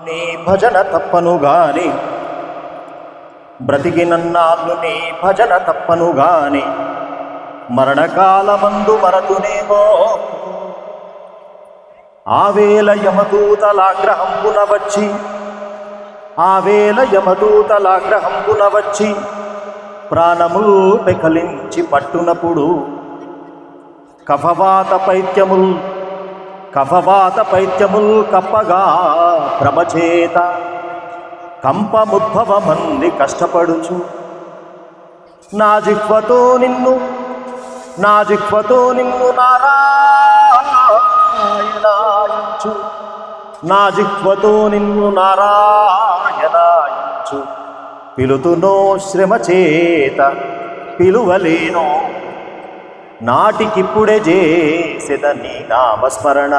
నీ భజన తప్పను గాని బ్రతికినన్నాళ్ళు నీ భజన తప్పను గాని మరణకాలమందు మరతునేమో ఆవేల యమదూతలాగ్రహంబున వచ్చి ప్రాణముల్ పెకలించి పట్టునప్పుడు కఫవాత పైత్యముల్ కప్పగా ప్రభచేత కంపముద్భవమంది కష్టపడుచు నా జిహ్వతో నిన్ను నారాయణాయించు నా జిహ్వతో నిన్ను నారాయణాయించు పిలుతునో శ్రమ చేత పిలువలేనో నాటికిప్పుడే చేసెద నీ నామస్మరణ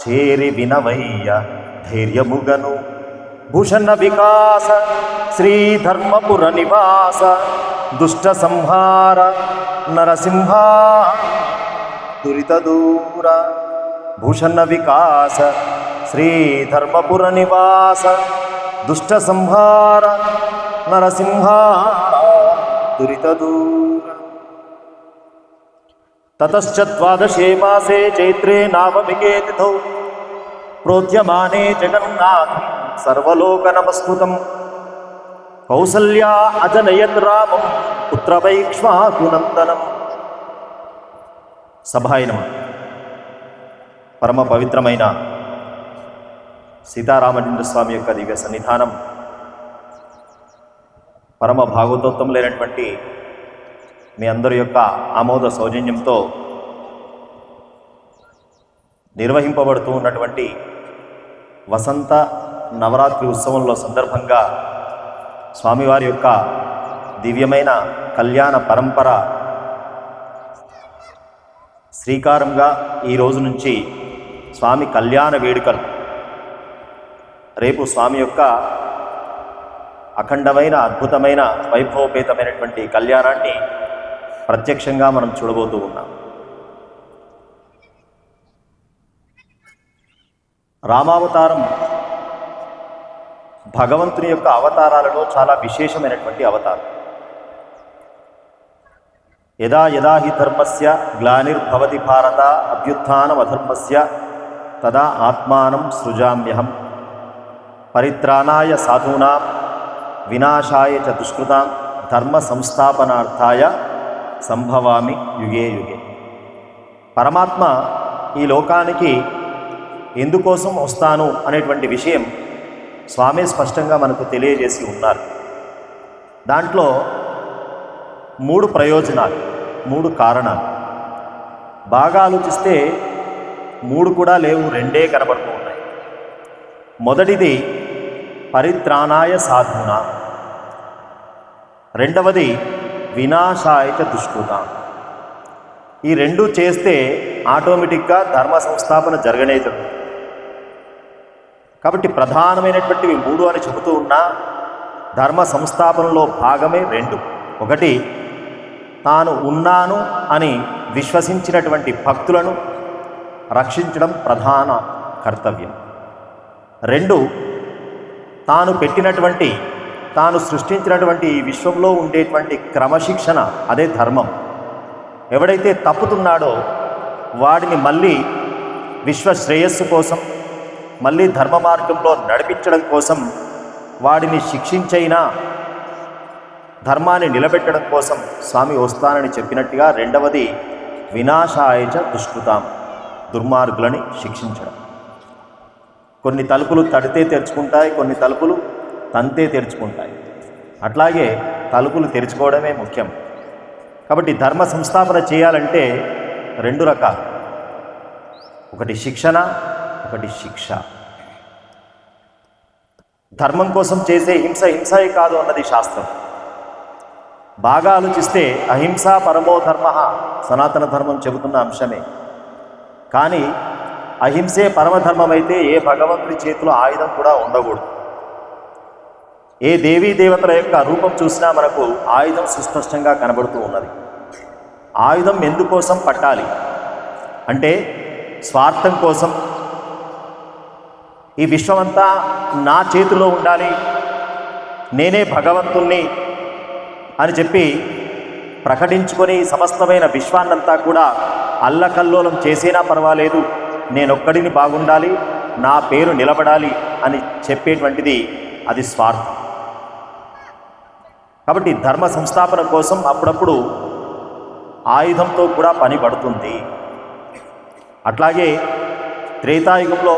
చేరి వినవయ్య ధైర్యముగను భూషణ వికాస శ్రీధర్మపుర నివాస దుష్ట సంహార నరసింహ దురిత దూర భూషణ వికాస శ్రీధర్మపుర నివాస దుష్ట సంహార నరసింహ దురిత దూర. తతశ్చ ద్వాదశే మాసే చైత్రే నవమికే తిథౌ ప్రోద్యమానే జగన్నాథం సర్వలోక నమస్కృతం కౌసల్యా అజనయత్ రామం పుత్రవైక్ష్వాకునందనం. సభాయనమ. పరమ పవిత్రమైన సీతారామచంద్ర స్వామి యొక్క దివ్య సన్నిధానం పరమ భాగవతోత్తములైనటువంటి మీ అందరి యొక్క ఆమోద సౌజన్యంతో నిర్వహింపబడుతూ ఉన్నటువంటి వసంత నవరాత్రి ఉత్సవంలో సందర్భంగా స్వామివారి యొక్క దివ్యమైన కళ్యాణ పరంపర శ్రీకారంగా ఈ రోజు నుంచి స్వామి కళ్యాణ వేడుకలు, రేపు స్వామి యొక్క అఖండమైన అద్భుతమైన వైభవపేతమైనటువంటి కళ్యాణాన్ని ప్రత్యక్షంగా మనం చూడబోతూ ఉన్నాం. రామావతారం భగవంతుని యొక్క అవతారాలలో చాలా విశేషమైనటువంటి అవతారం. యదా యదా హి ధర్మస్య గ్లానిర్భవతి భారత అభ్యుత్థానమధర్మస్య తదా ఆత్మానం సృజామ్యహం పరిత్రాణాయ సాధూనాం వినాశాయ చ దుష్కృతాం ధర్మ సంస్థాపనార్థాయ సంభవామి యుగే యుగే. పరమాత్మ ఈ లోకానికి ఎందుకోసం వస్తాను అనేటువంటి విషయం స్వామి స్పష్టంగా మనకు తెలియజేసి ఉన్నారు. దాంట్లో 3 ప్రయోజనాలు, 3 కారణాలు. బాగా ఆలోచిస్తే 3 కూడా లేవు, 2 కనబడుతూ ఉన్నాయి. మొదటిది పరిత్రాణాయ సాధూన, రెండవది వినాశాయ చ దుష్కృతాం. ఈ 2 చేస్తే ఆటోమేటిక్గా ధర్మ సంస్థాపన జరగనేతుంది. కాబట్టి ప్రధానమైనటువంటివి 3 అని చెబుతూ ఉన్నా ధర్మ సంస్థాపనలో భాగమే 2. ఒకటి, తాను ఉన్నాను అని విశ్వసించినటువంటి భక్తులను రక్షించడం ప్రధాన కర్తవ్యం. 2, తాను సృష్టించినటువంటి ఈ విశ్వంలో ఉండేటువంటి క్రమశిక్షణ, అదే ధర్మం. ఎవడైతే తప్పుతున్నాడో వాడిని మళ్ళీ విశ్వ శ్రేయస్సు కోసం, మళ్ళీ ధర్మ మార్గంలో నడిపించడం కోసం, వాడిని శిక్షించైనా ధర్మాన్ని నిలబెట్టడం కోసం స్వామి వస్తానని చెప్పినట్టుగా, రెండవది వినాశాయ చ దుష్కృతాం, దుర్మార్గులని శిక్షించడం. కొన్ని తలుపులు తడితే తెరుచుకుంటాయి, కొన్ని తలుపులు తంతే తెరుచుకుంటాయి. అట్లాగే తలుపులు తెరుచుకోవడమే ముఖ్యం. కాబట్టి ధర్మ సంస్థాపన చేయాలంటే 2 రకాలు, ఒకటి శిక్షణ, ఒకటి శిక్ష. ధర్మం కోసం చేసే హింసే కాదు అన్నది శాస్త్రం. బాగా ఆలోచిస్తే అహింసా పరమో ధర్మ సనాతన ధర్మం చెబుతున్న అంశమే. కానీ అహింసే పరమధర్మం అయితే ఏ భగవంతుడి చేతిలో ఆయుధం కూడా ఉండకూడదు. ఏ దేవీ దేవతల యొక్క రూపం చూసినా మనకు ఆయుధం సుస్పష్టంగా కనబడుతూ ఉన్నది. ఆయుధం ఎందుకోసం పట్టాలి? అంటే స్వార్థం కోసం ఈ విశ్వమంతా నా చేతిలో ఉండాలి, నేనే భగవంతుణ్ణి అని చెప్పి ప్రకటించుకొని సమస్తమైన విశ్వాన్నంతా కూడా అల్లకల్లోలం చేసినా పర్వాలేదు, నేనొక్కడిని బాగుండాలి, నా పేరు నిలబడాలి అని చెప్పేటువంటిది అది స్వార్థం. కాబట్టి ధర్మ సంస్థాపన కోసం అప్పుడప్పుడు ఆయుధంతో కూడా పని పడుతుంది. అట్లాగే త్రేతాయుగంలో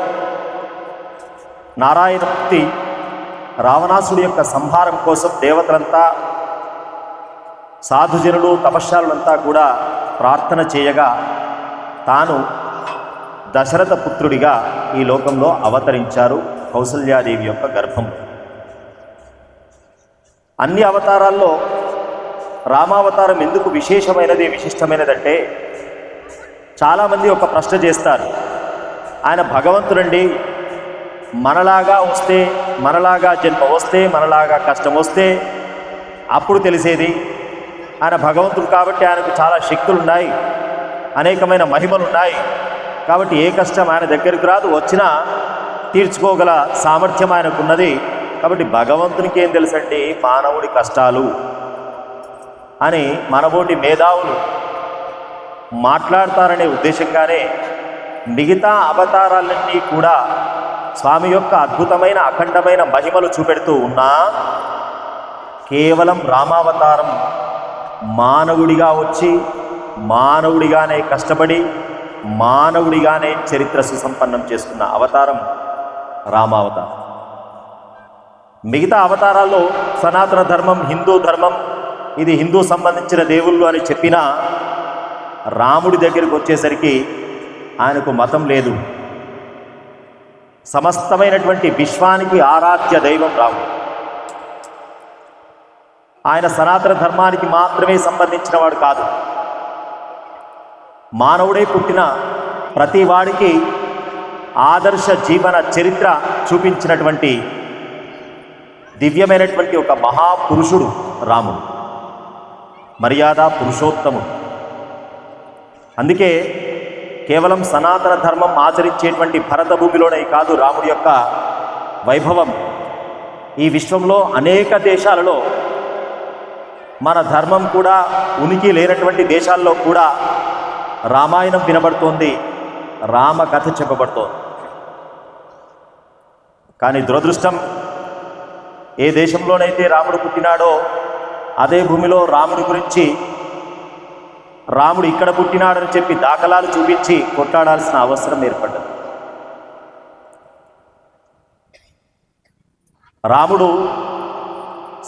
నారాయణమూర్తి రావణాసుడి యొక్క సంహారం కోసం దేవతలంతా సాధుజనులు తపశ్శాలులంతా కూడా ప్రార్థన చేయగా తాను దశరథ పుత్రుడిగా ఈ లోకంలో అవతరించారు కౌసల్యాదేవి యొక్క గర్భంలో. అన్ని అవతారాల్లో రామావతారం ఎందుకు విశేషమైనది, విశిష్టమైనదంటే చాలామంది ఒక ప్రశ్న చేస్తారు, ఆయన భగవంతుడండి, మనలాగా వస్తే, మనలాగా జన్మ వస్తే, మనలాగా కష్టం వస్తే అప్పుడు తెలిసేది, ఆయన భగవంతుడు కాబట్టి ఆయనకు చాలా శక్తులు ఉన్నాయి, అనేకమైన మహిమలు ఉన్నాయి, కాబట్టి ఏ కష్టం ఆయన దగ్గరికి రాదు, వచ్చినా తీర్చుకోగల సామర్థ్యం ఆయనకున్నది, కాబట్టి భగవంతునికి ఏం తెలుసండి మానవుడి కష్టాలు అని మనబోటి మేధావులు మాట్లాడతారనే ఉద్దేశంగానే మిగతా అవతారాలన్నీ కూడా స్వామి యొక్క అద్భుతమైన అఖండమైన మహిమలు చూపెడుతూ ఉన్నా కేవలం రామావతారం మానవుడిగా వచ్చి మానవుడిగానే కష్టపడి మానవుడిగానే చరిత్ర సుసంపన్నం చేసుకున్న అవతారం రామావతారం. మిగతా అవతారాల్లో సనాతన ధర్మం, హిందూ ధర్మం, ఇది హిందూ సంబంధించిన దేవుళ్ళు అని చెప్పినా రాముడి దగ్గరికి వచ్చేసరికి ఆయనకు మతం లేదు. సమస్తమైనటువంటి విశ్వానికి ఆరాధ్య దైవం రాముడు. ఆయన సనాతన ధర్మానికి మాత్రమే సంబంధించిన వాడు కాదు. మానవుడే పుట్టిన ప్రతి వాడికి ఆదర్శ జీవన చరిత్ర చూపించినటువంటి దివ్యమైనటువంటి ఒక మహాపురుషుడు రాముడు, మర్యాద పురుషోత్తముడు. అందుకే కేవలం సనాతన ధర్మం ఆచరించేటువంటి భరత భూమిలోనే కాదు రాముడి యొక్క వైభవం. ఈ విశ్వంలో అనేక దేశాలలో, మన ధర్మం కూడా ఉనికి లేనటువంటి దేశాల్లో కూడా రామాయణం వినబడుతోంది, రామ కథ చెప్పబడుతోంది. కానీ దురదృష్టం, ఏ దేశంలోనైతే రాముడు పుట్టినాడో అదే భూమిలో రాముడి గురించి రాముడు ఇక్కడ పుట్టినాడని చెప్పి దాఖలాలు చూపించి కొట్లాడాల్సిన అవసరం ఏర్పడ్డది. రాముడు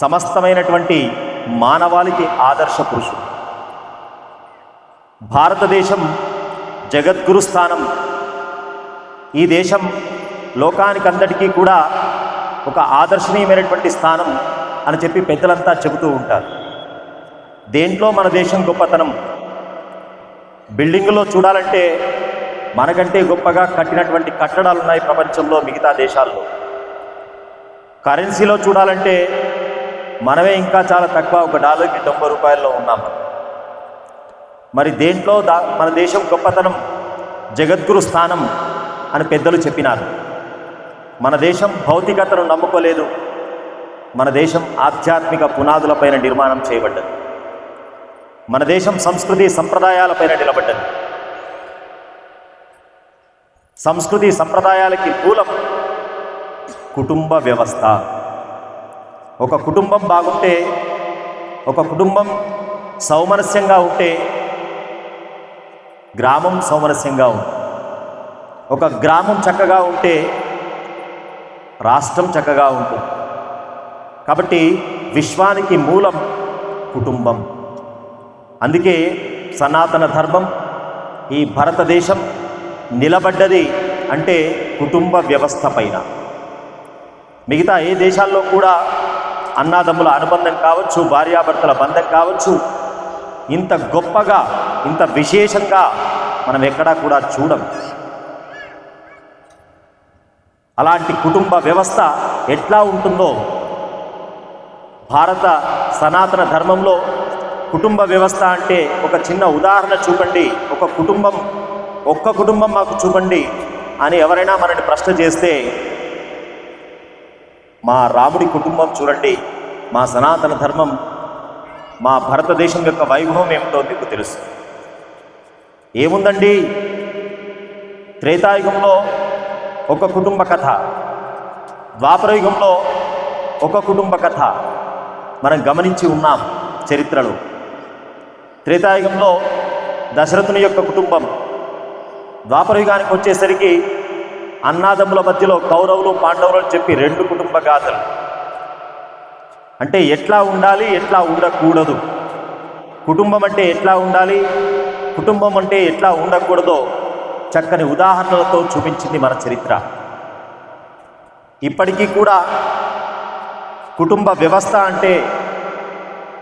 సమస్తమైనటువంటి మానవాళికి ఆదర్శ పురుషుడు. భారతదేశం జగద్గురు స్థానం. ఈ దేశం లోకానికంతటికీ కూడా ఒక ఆదర్శనీయమైనటువంటి స్థానం అని చెప్పి పెద్దలంతా చెబుతూ ఉంటారు. దేంట్లో మన దేశం గొప్పతనం? బిల్డింగులో చూడాలంటే మనకంటే గొప్పగా కట్టినటువంటి కట్టడాలు ఉన్నాయి ప్రపంచంలో మిగతా దేశాల్లో. కరెన్సీలో చూడాలంటే మనమే ఇంకా చాలా తక్కువ, $1కి 90 రూపాయల్లో ఉన్నాం. మరి దేంట్లో మన దేశం గొప్పతనం, జగద్గురు స్థానం అని పెద్దలు చెప్పినారు. మన దేశం భౌతికతను నమ్ముకోలేదు, మన దేశం ఆధ్యాత్మిక పునాదులపైన నిర్మాణం చేయబడ్డది. మన దేశం సంస్కృతి సంప్రదాయాలపైన నిలబడ్డది. సంస్కృతి సంప్రదాయాలకి మూలం కుటుంబ వ్యవస్థ. ఒక కుటుంబం బాగుంటే, ఒక కుటుంబం సౌమనస్యంగా ఉంటే గ్రామం సౌమనస్యంగా ఉంటుంది. ఒక గ్రామం చక్కగా ఉంటే రాష్ట్రం చక్కగా ఉంటుంది. కాబట్టి విశ్వానికి మూలం కుటుంబం. అందుకే సనాతన ధర్మం, ఈ భారతదేశం నిలబడ్డది అంటే కుటుంబ వ్యవస్థ పైన. మిగతా ఏ దేశాల్లో కూడా అన్నాదమ్ముల అనుబంధం కావచ్చు, భార్యాభర్తల బంధం కావచ్చు, ఇంత గొప్పగా ఇంత విశేషంగా మనం ఎక్కడా కూడా చూడం. అలాంటి కుటుంబ వ్యవస్థ ఎట్లా ఉంటుందో భారత సనాతన ధర్మంలో కుటుంబ వ్యవస్థ అంటే ఒక చిన్న ఉదాహరణ చూపండి. ఒక కుటుంబం ఒక్క కుటుంబం మాకు చూపండి అని ఎవరైనా మనని ప్రశ్న చేస్తే మా రాముడి కుటుంబం చూడండి, మా సనాతన ధర్మం, మా భారతదేశం యొక్క వైభవం ఏమిటో మీకు తెలుసు. ఏముందండి, త్రేతాయుగంలో ఒక కుటుంబ కథ, ద్వాపరయుగంలో ఒక కుటుంబ కథ మనం గమనించి ఉన్నాం చరిత్రలో. త్రేతాయుగంలో దశరథుని యొక్క కుటుంబం, ద్వాపరయుగానికి వచ్చేసరికి అన్నాదమ్ముల మధ్యలో కౌరవులు పాండవులు అని చెప్పి 2 కుటుంబ గాథలు. అంటే ఎట్లా ఉండాలి, ఎట్లా ఉండకూడదు, కుటుంబం అంటే ఎట్లా ఉండాలి, కుటుంబం అంటే ఎట్లా ఉండకూడదో చక్కని ఉదాహరణలతో చూపించింది మన చరిత్ర. ఇప్పటికీ కూడా కుటుంబ వ్యవస్థ అంటే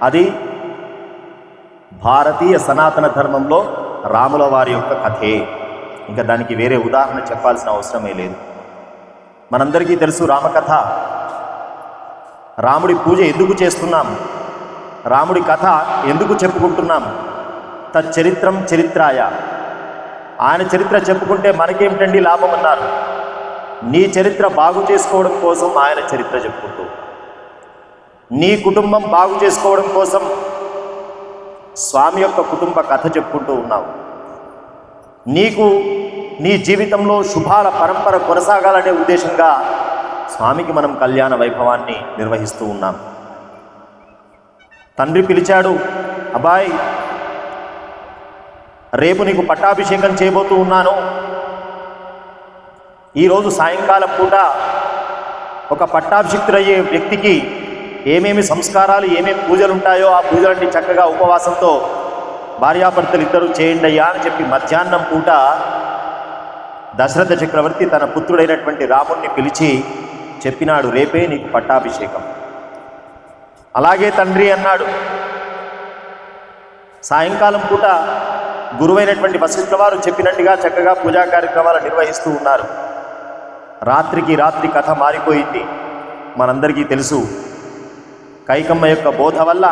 అది భారతీయ సనాతన ధర్మంలో రాముల వారి యొక్క కథే. ఇంకా దానికి వేరే ఉదాహరణ చెప్పాల్సిన అవసరమే లేదు. మనందరికీ తెలుసు రామకథ. రాముడి పూజ ఎందుకు చేస్తున్నాం, రాముడి కథ ఎందుకు చెప్పుకుంటున్నాం? తచ్చరిత్రం చరిత్రాయ. ఆయన చరిత్ర చెప్పుకుంటే మనకేమిటండి లాభం అన్నారు. నీ చరిత్ర బాగు చేసుకోవడం కోసం ఆయన చరిత్ర చెప్పుకుంటూ, నీ కుటుంబం బాగు చేసుకోవడం కోసం స్వామి యొక్క కుటుంబ కథ చెప్పుకుంటూ ఉన్నావు. నీకు నీ జీవితంలో శుభాల పరంపర కొనసాగాలనే ఉద్దేశంగా స్వామికి మనం కళ్యాణ వైభవాన్ని నిర్వహిస్తూ ఉన్నాం. తండ్రి పిలిచాడు, అబ్బాయి రేపు నీకు పట్టాభిషేకం చేయబోతూ ఉన్నాను. ఈరోజు సాయంకాలం పూట ఒక పట్టాభిషిక్తుడయ్యే వ్యక్తికి ఏమేమి సంస్కారాలు, ఏమేమి పూజలు ఉంటాయో ఆ పూజలన్నీ చక్కగా ఉపవాసంతో భార్యాభర్తలు ఇద్దరు చేయండి అయ్యా అని చెప్పి మధ్యాహ్నం పూట దశరథ చక్రవర్తి తన పుత్రుడైనటువంటి రాముణ్ణి పిలిచి చెప్పినాడు, రేపే నీకు పట్టాభిషేకం. అలాగే తండ్రి అన్నాడు. సాయంకాలం పూట గురువైనటువంటి వశిష్ఠ వారు చెప్పినట్టుగా చక్కగా పూజా కార్యక్రమాలు నిర్వహిస్తూ ఉన్నారు. రాత్రికి రాత్రి కథ మారిపోయింది. మనందరికీ తెలుసు, కైకమ్మ యొక్క బోధ వల్ల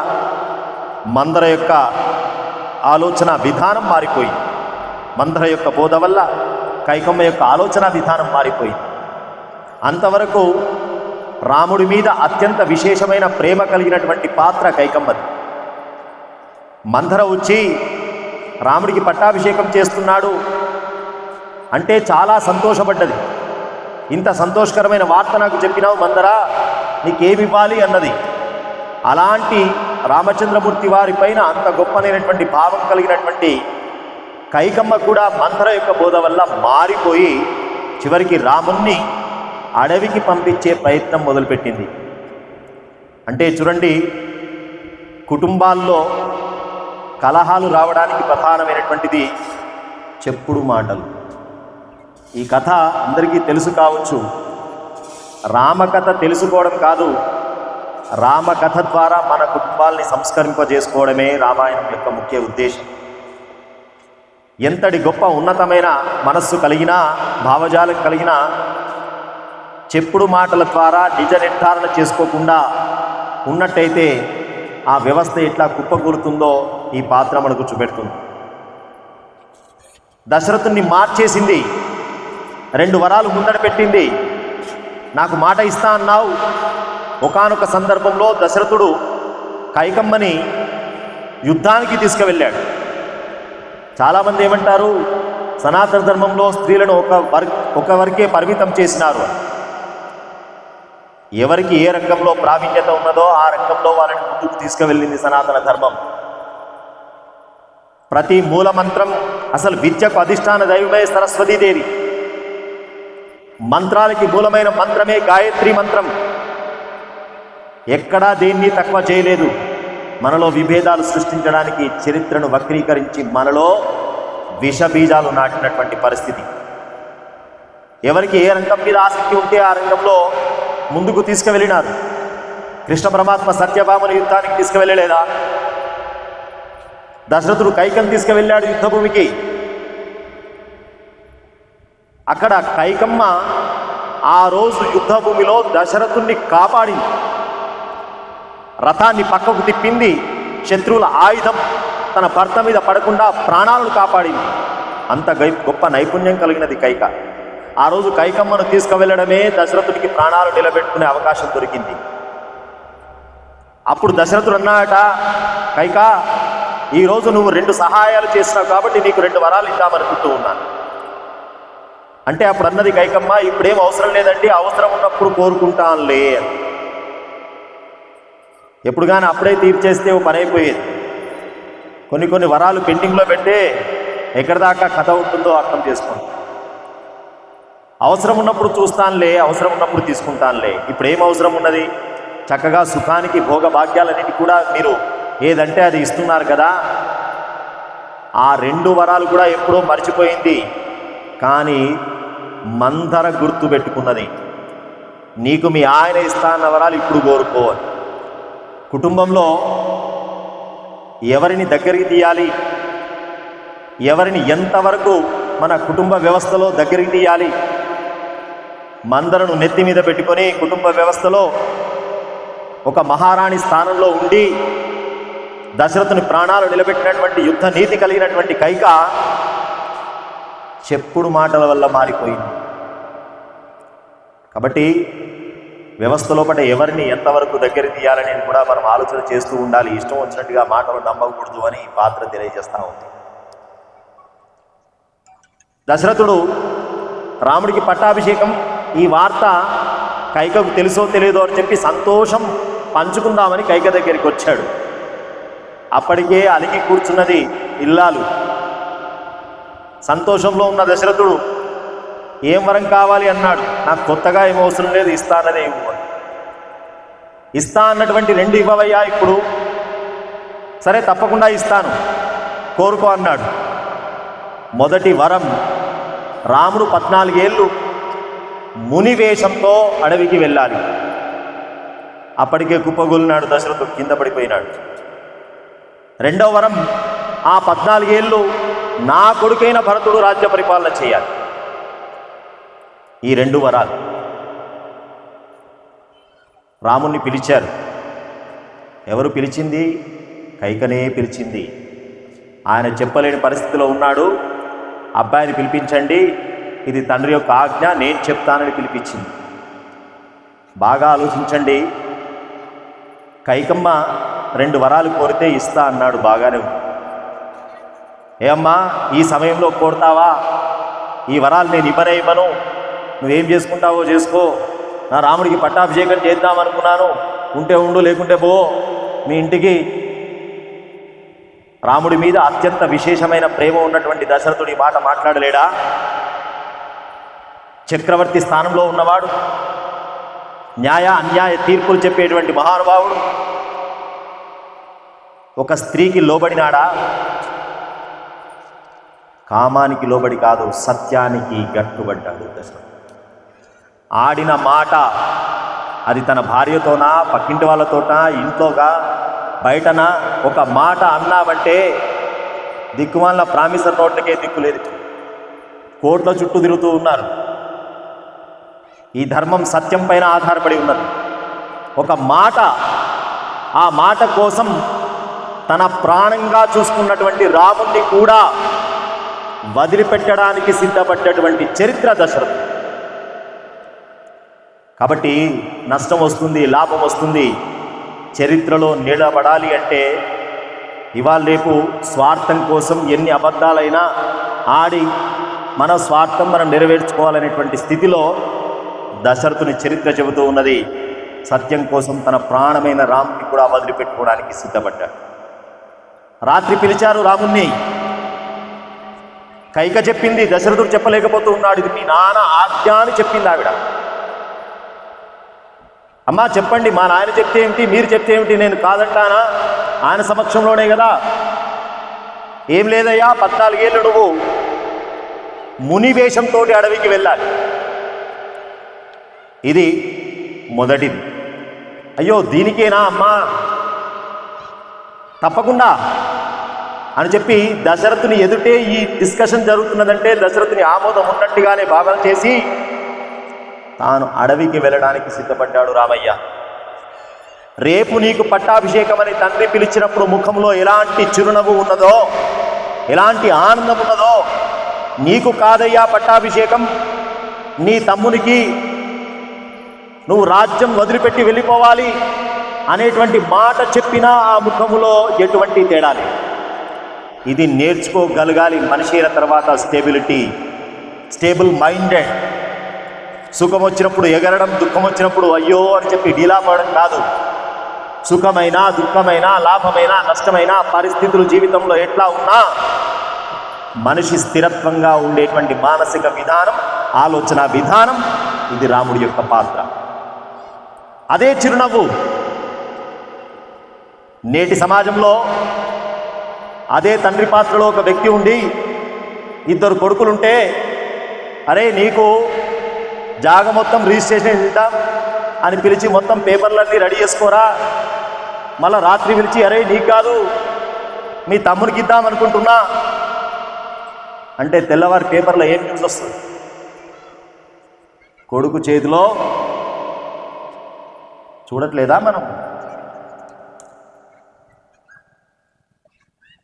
మందర యొక్క ఆలోచన విధానం మారిపోయింది. మందర యొక్క బోధ వల్ల కైకమ్మ యొక్క ఆలోచన విధానం మారిపోయింది. అంతవరకు రాముడి మీద అత్యంత విశేషమైన ప్రేమ కలిగినటువంటి పాత్ర కైకమ్మది. మందర వచ్చి రాముడికి పట్టాభిషేకం చేస్తున్నాడు అంటే చాలా సంతోషపడ్డది. ఇంత సంతోషకరమైన వార్త నాకు చెప్పినావు మందర, నీకేమివ్వాలి అన్నది. అలాంటి రామచంద్రమూర్తి వారి పైన అంత గొప్పనైనటువంటి భావం కలిగినటువంటి కైకమ్మ కూడా మందర యొక్క బోధ వల్ల మారిపోయి చివరికి రాముణ్ణి అడవికి పంపించే ప్రయత్నం మొదలుపెట్టింది. అంటే చూడండి, కుటుంబాల్లో కలహాలు రావడానికి ప్రధానమైనటువంటిది చెప్పుడు మాటలు. ఈ కథ అందరికీ తెలుసు కావచ్చు. రామకథ తెలుసుకోవడం కాదు, రామకథ ద్వారా మన కుటుంబాల్ని సంస్కరింపజేసుకోవడమే రామాయణం యొక్క ముఖ్య ఉద్దేశం. ఎంతటి గొప్ప ఉన్నతమైన మనస్సు కలిగినా, భావజాలం కలిగినా చెప్పుడు మాటల ద్వారా నిజ నిర్ధారణ చేసుకోకుండా ఉన్నట్టయితే ఆ వ్యవస్థ ఎట్లా కుప్పకూలుతుందో ఈ పాత్ర మనకు చూపెడుతుంది. దశరథుని మార్చేసింది, 2 వరాలు ముందట పెట్టింది. నాకు మాట ఇస్తా అన్నావు. ఒకానొక సందర్భంలో దశరథుడు కైకమ్మని యుద్ధానికి తీసుకువెళ్ళాడు. చాలామంది ఏమంటారు, సనాతన ధర్మంలో స్త్రీలను ఒక వరకే పరిమితం చేసినారు. ఎవరికి ఏ రంగంలో ప్రావీణ్యత ఉన్నదో ఆ రంగంలో వాళ్ళని ముందుకు తీసుకువెళ్ళింది సనాతన ధర్మం. ప్రతి మూల మంత్రం, అసలు విద్యకు అధిష్టాన దైవమే సరస్వతీదేవి. మంత్రాలకి మూలమైన మంత్రమే గాయత్రి మంత్రం. ఎక్కడా దేన్ని తక్కువ చేయలేదు. మనలో విభేదాలు సృష్టించడానికి చరిత్రను వక్రీకరించి మనలో విషబీజాలు నాటినటువంటి పరిస్థితి. ఎవరికి ఏ రంగం మీద ఆసక్తి ఉంటే ఆ రంగంలో ముందుకు తీసుకువెళ్ళినారు. కృష్ణ పరమాత్మ సత్యభామను యుద్ధానికి తీసుకువెళ్ళలేదా? దశరథుడు కైకం తీసుకువెళ్ళాడు యుద్ధభూమికి. అక్కడ కైకమ్మ ఆ రోజు యుద్ధభూమిలో దశరథుణ్ణి కాపాడింది. రథాన్ని పక్కకు తిప్పింది. శత్రువుల ఆయుధం తన భర్త మీద పడకుండా ప్రాణాలను కాపాడింది. అంత గొప్ప నైపుణ్యం కలిగినది కైక. ఆ రోజు కైకమ్మను తీసుకువెళ్ళడమే దశరథుడికి ప్రాణాలు నిలబెట్టుకునే అవకాశం దొరికింది. అప్పుడు దశరథుడు అన్నాడట, కైక, ఈరోజు నువ్వు 2 సహాయాలు చేసినావు కాబట్టి నీకు 2 వరాలు ఇద్దామనుకుంటూ ఉన్నాను అంటే అప్పుడు అన్నది కైకమ్మ, ఇప్పుడేం అవసరం లేదండి, అవసరం ఉన్నప్పుడు కోరుకుంటానులే అని. ఎప్పుడు కానీ అప్పుడే తీర్చేస్తే ఓ పని అయిపోయేది. కొన్ని వరాలు పెండింగ్లో పెడితే ఎక్కడి దాకా కథ ఉంటుందో అర్థం చేసుకోండి. అవసరం ఉన్నప్పుడు చూస్తానులే, అవసరం ఉన్నప్పుడు తీసుకుంటానులే. ఇప్పుడు ఏం అవసరం ఉన్నది? చక్కగా సుఖానికి భోగభాగ్యాలన్నిటి కూడా మీరు ఏదంటే అది ఇస్తున్నారు కదా. ఆ 2 వరాలు కూడా ఎప్పుడో మర్చిపోయింది. కానీ మందర గుర్తు పెట్టుకున్నది, నీకు మీ ఆయన ఇస్తా అన్న వరాలు ఇప్పుడు కోరుకో. కుటుంబంలో ఎవరిని దగ్గరికి తీయాలి, ఎవరిని ఎంతవరకు మన కుటుంబ వ్యవస్థలో దగ్గరికి తీయాలి, మందరను నెత్తి మీద పెట్టుకొని కుటుంబ వ్యవస్థలో ఒక మహారాణి స్థానంలో ఉండి దశరథుని ప్రాణాలు నిలబెట్టినటువంటి యుద్ధ నీతి కలిగినటువంటి కైక చెప్పుడు మాటల వల్ల మారిపోయింది. కాబట్టి వ్యవస్థ లోపల ఎవరిని ఎంతవరకు దగ్గర తీయాలనేది కూడా మనం ఆలోచన చేస్తూ ఉండాలి. ఇష్టం వచ్చినట్టుగా మాటలు నమ్మకూడదు అని ఈ పాత్ర తెలియజేస్తూ ఉంది. దశరథుడు రాముడికి పట్టాభిషేకం ఈ వార్త కైకకు తెలుసో తెలియదో అని చెప్పి సంతోషం పంచుకుందామని కైక దగ్గరికి వచ్చాడు. అప్పటికే అలిగి కూర్చున్నది ఇల్లాలు. సంతోషంలో ఉన్న దశరథుడు ఏం వరం కావాలి అన్నాడు. నాకు కొత్తగా ఏం అవసరం లేదు, ఇస్తానదే ఇవ్వు. ఇస్తా అన్నటువంటి 2 ఇవ్వవయ్యా ఇప్పుడు. సరే తప్పకుండా ఇస్తాను, కోరుకో అన్నాడు. మొదటి వరం, రాముడు 14 ఏళ్ళు మునివేషంతో అడవికి వెళ్ళాలి. అప్పటికే కుప్పగొలినాడు దశరథుడు, కింద పడిపోయినాడు. రెండవ వరం, ఆ 14 ఏళ్ళు నా కొడుకైన భరతుడు రాజ్య పరిపాలన చేయాలి. ఈ 2 వరాలు. రాముణ్ణి పిలిచారు. ఎవరు పిలిచింది? కైకనే పిలిచింది. ఆయన చెప్పలేని పరిస్థితిలో ఉన్నాడు. అబ్బాయిని పిలిపించండి, ఇది తండ్రి యొక్క ఆజ్ఞ, నేను చెప్తానని పిలిపించింది. బాగా ఆలోచించండి. కైకమ్మ 2 వరాలు కోరితే ఇస్తా అన్నాడు, బాగానే ఉంది. ఏ అమ్మా, ఈ సమయంలో కోరుతావా? ఈ వరాలు నేను ఇవ్వను, నువ్వేం చేసుకుంటావో చేసుకో. నా రాముడికి పట్టాభిషేకం చేద్దామనుకున్నాను, ఉంటే ఉండు, లేకుంటే పో మీ ఇంటికి. రాముడి మీద అత్యంత విశేషమైన ప్రేమ ఉన్నటువంటి దశరథుడి మాట మాట్లాడలేడా? చక్రవర్తి స్థానంలో ఉన్నవాడు, న్యాయ అన్యాయ తీర్పులు చెప్పేటువంటి మహానుభావుడు ఒక స్త్రీకి లోబడినాడా? కామానికి లోబడి కాదు, సత్యానికి గట్టుబడ్డాడు దశరథుడు. ఆడిన మాట అది తన భార్యతోనా, పక్కింటి వాళ్ళతోనా, ఇంట్లోగా, బయటనా ఒక మాట అన్నావంటే దిక్కుమాల ప్రామిసర్ నోట్లకే దిక్కు లేదు. కోట్ల చుట్టూ తిరుగుతూ ఉన్నారు. ఈ ధర్మం సత్యం పైన ఆధారపడి ఉన్నది. ఒక మాట, ఆ మాట కోసం తన ప్రాణంగా చూసుకున్నటువంటి రాముణ్ణి కూడా వదిలిపెట్టడానికి సిద్ధపడ్డటువంటి చరిత్ర దశరథుడు. కాబట్టి నష్టం వస్తుంది, లాభం వస్తుంది. చరిత్రలో నిలబడాలి అంటే ఇవాళ రేపు స్వార్థం కోసం ఎన్ని అబద్ధాలైనా ఆడి మన స్వార్థం మనం నెరవేర్చుకోవాలనేటువంటి స్థితిలో దశరథుని చరిత్ర చెబుతూ ఉన్నది. సత్యం కోసం తన ప్రాణమైన రాముని కూడా వదిలిపెట్టుకోవడానికి సిద్ధపడ్డాడు. రాత్రి పిలిచారు రాముణ్ణి. కైక చెప్పింది, దశరథుడు చెప్పలేకపోతూ ఉన్నాడు. ఇది మీ నాన్న ఆజ్ఞ అని చెప్పింది ఆవిడ. అమ్మా చెప్పండి, మా నాయన చెప్తే ఏమిటి, మీరు చెప్తే ఏమిటి, నేను కాదంటానా? ఆయన సమక్షంలోనే కదా. ఏం లేదయ్యా, 14 ఏళ్ళు నువ్వు మునివేషంతో అడవికి వెళ్ళాలి. ఇది మొదటిది. అయ్యో దీనికేనా అమ్మా? తప్పకుండా అని చెప్పి దశరథుని ఎదుటే ఈ డిస్కషన్ జరుగుతున్నదంటే దశరథుని ఆమోదం ఉన్నట్టుగానే భావన చేసి తాను అడవికి వెళ్ళడానికి సిద్ధపడ్డాడు రామయ్య. రేపు నీకు పట్టాభిషేకం అని తండ్రి పిలిచినప్పుడు ముఖంలో ఎలాంటి చిరునవ్వు ఉన్నదో, ఎలాంటి ఆనందం ఉన్నదో నీకు కాదయ్యా పట్టాభిషేకం, నీ తమ్మునికి నువ్వు రాజ్యం వదిలిపెట్టి వెళ్ళిపోవాలి అనేటువంటి మాట చెప్పినా ఆ ముఖములో ఎటువంటి తేడా లేదు. ఇది నేర్చుకోగలగాలి మనిషి అయిన తర్వాత. Stable minded. సుఖం వచ్చినప్పుడు ఎగరడం, దుఃఖం వచ్చినప్పుడు అయ్యో అని చెప్పి డీలా పడడం కాదు. సుఖమైనా దుఃఖమైనా లాభమైనా నష్టమైనా పరిస్థితులు జీవితంలో ఎట్లా ఉన్నా మనిషి స్థిరత్వంగా ఉండేటువంటి మానసిక విధానం, ఆలోచన విధానం, ఇది రాముడి యొక్క పాత్ర. అదే చిరునవ్వు. నేటి సమాజంలో అదే తండ్రి పాత్రలో ఒక వ్యక్తి ఉండి 2 కొడుకులుంటే, అరే నీకు జాగ మొత్తం రిజిస్ట్రేషన్ ఇద్దాం అని పిలిచి మొత్తం పేపర్లన్నీ రెడీ చేసుకోరా, మళ్ళీ రాత్రి పిలిచి అరే నీకు కాదు మీ తమ్మునికి ఇద్దాం అనుకుంటున్నా అంటే తెల్లవారి పేపర్లో ఏం న్యూస్ వస్తుంది? కొడుకు చేతిలో చూడట్లేదా మనం?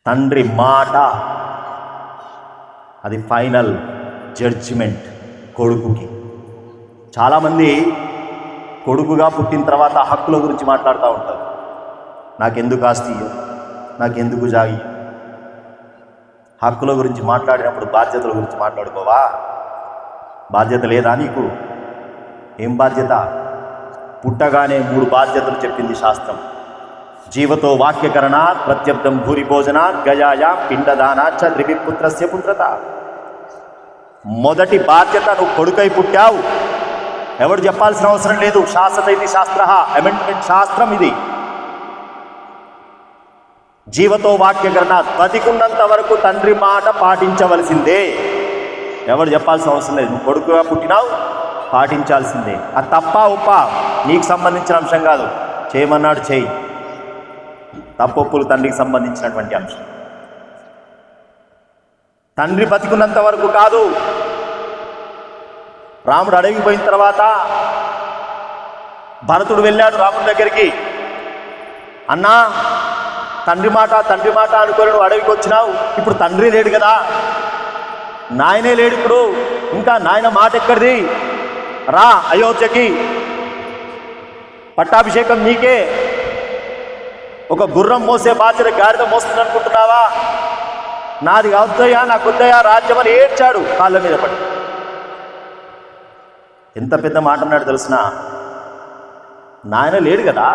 తండ్రి మాట అది ఫైనల్ జడ్జిమెంట్ కొడుకుకి. చాలామంది కొడుకుగా పుట్టిన తర్వాత హక్కుల గురించి మాట్లాడుతూ ఉంటారు. నాకెందుకు ఆస్తి, నాకెందుకు జాగి. హక్కుల గురించి మాట్లాడినప్పుడు బాధ్యతల గురించి మాట్లాడుకోవా? బాధ్యత లేదా నీకు? ఏం బాధ్యత? పుట్టగానే 3 బాధ్యతలు చెప్పింది శాస్త్రం. జీవతో వాక్యకరణ, ప్రత్యబ్దం భూరి భోజన, గయాయా పిండదానాచ త్రివిపుత్రస్య పుత్రత. మొదటి బాధ్యత, నువ్వు కొడుకై పుట్టావు, ఎవడు చెప్పాల్సిన అవసరం లేదు. శాస్త్ర ఇది శాస్త్ర, అమెండ్మెంట్ శాస్త్రం ఇది. జీవతో వాక్యకరణ, బతికున్నంత వరకు తండ్రి మాట పాటించవలసిందే. ఎవడు చెప్పాల్సిన అవసరం లేదు. నువ్వు కొడుకుగా పుట్టినావు, పాటించాల్సిందే. అది తప్ప ఉప్ప నీకు సంబంధించిన అంశం కాదు. చేయమన్నాడు చేయి. తప్పొప్పులు తండ్రికి సంబంధించినటువంటి అంశం. తండ్రి బతికున్నంత వరకు కాదు. రాముడు అడవికి పోయిన తర్వాత భరతుడు వెళ్ళాడు రాముడి దగ్గరికి. అన్నా, తండ్రి మాట అనుకొని నువ్వు అడవికి వచ్చినావు, ఇప్పుడు తండ్రి లేడు కదా, నాయనే లేడు, ఇప్పుడు ఇంకా నాయన మాట ఎక్కడిది? రా అయోధ్యకి, పట్టాభిషేకం నీకే. ఒక గుర్రం మోసే బాధ్యత గాడిద మోస్తుంది అనుకుంటున్నావా? నాది అవుతాయా, నాకు వద్దయా రాజ్యం అని ఏడ్చాడు కాళ్ళ మీద పడి. ఎంత పెద్ద మాట అన్నాడు తెలిసిన? నాయన లేడు కదా,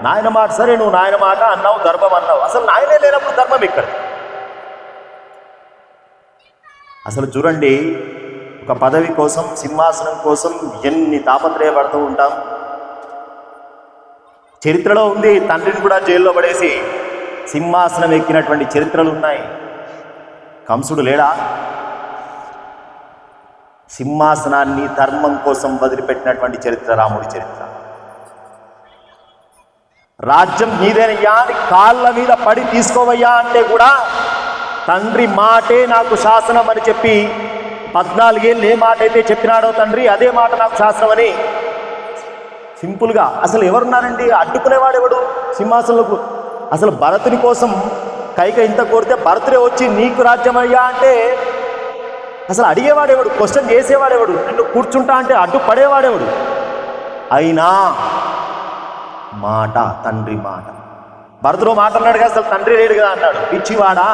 నాయన మాట సరే, నువ్వు నాయన మాట అన్నావు, ధర్మం అన్నావు. అసలు నాయనే లేనప్పుడు ధర్మం ఎక్కడ? అసలు చూడండి, ఒక పదవి కోసం, సింహాసనం కోసం ఎన్ని తాపత్రయపడుతూ ఉంటాం. చరిత్రలో ఉంది, తండ్రిని కూడా జైల్లో పడేసి సింహాసనం ఎక్కినటువంటి చరిత్రలు ఉన్నాయి. కంసుడు లేడా? సింహాసనాన్ని ధర్మం కోసం వదిలిపెట్టినటువంటి చరిత్ర రాముడి చరిత్ర. రాజ్యం నీదేనయ్యా అని కాళ్ళ మీద పడి తీసుకోవయ్యా అంటే కూడా తండ్రి మాటే నాకు శాసనం అని చెప్పి 14 ఏళ్ళు ఏ మాట అయితే చెప్పినాడో తండ్రి, అదే మాట నాకు శాసనం అని సింపుల్గా. అసలు ఎవరున్నారండి అడ్డుకునేవాడెవడు సింహాసనంలో? అసలు భరతుని కోసం కైక ఇంత కోరితే భరతుడే వచ్చి నీకు రాజ్యం అయ్యా అంటే అసలు అడిగేవాడేవాడు? క్వశ్చన్ చేసేవాడేవాడు? నిన్ను కూర్చుంటా అంటే అడ్డుపడేవాడేవాడు? అయినా మాట, తండ్రి మాట. భరతుడు మాట్లాడాడు కదా, అసలు తండ్రి లేడు కదా అన్నాడు. పిచ్చివాడా,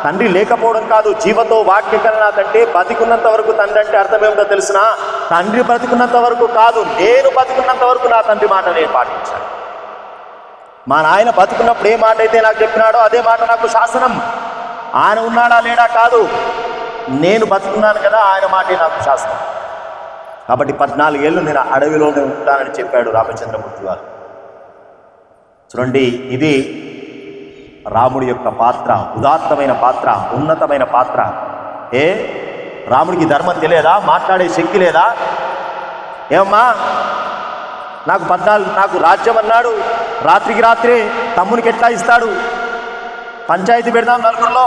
తండ్రి లేకపోవడం కాదు, జీవతో వాక్యకరణ కంటే బతికున్నంత వరకు తండ్రి అంటే అర్థం ఏమిటో తెలుసునా? తండ్రి బతికున్నంత వరకు కాదు, నేను బతికున్నంత వరకు నా తండ్రి మాట నేను పాటించాను. మా నాయన బతుకున్నప్పుడు ఏ మాట అయితే నాకు చెప్పినాడో అదే మాట నాకు శాసనం. ఆయన ఉన్నాడా లేడా కాదు, నేను బతుకున్నాను కదా, ఆయన మాటే నాకు శాసనం. కాబట్టి 14 ఏళ్ళు నేను అడవిలోనే ఉంటానని చెప్పాడు రామచంద్రమూర్తి గారు. చూడండి, ఇది రాముడి యొక్క పాత్ర, ఉదాత్తమైన పాత్ర, ఉన్నతమైన పాత్ర. రాముడికి ధర్మం తెలియదా? మాట్లాడే శక్తి లేదా? ఏమమ్మా, నాకు రాజ్యం అన్నాడు, రాత్రికి రాత్రే తమ్మునికి ఎట్లా ఇస్తాడు? పంచాయతీ పెడదాం, నలుగురిలో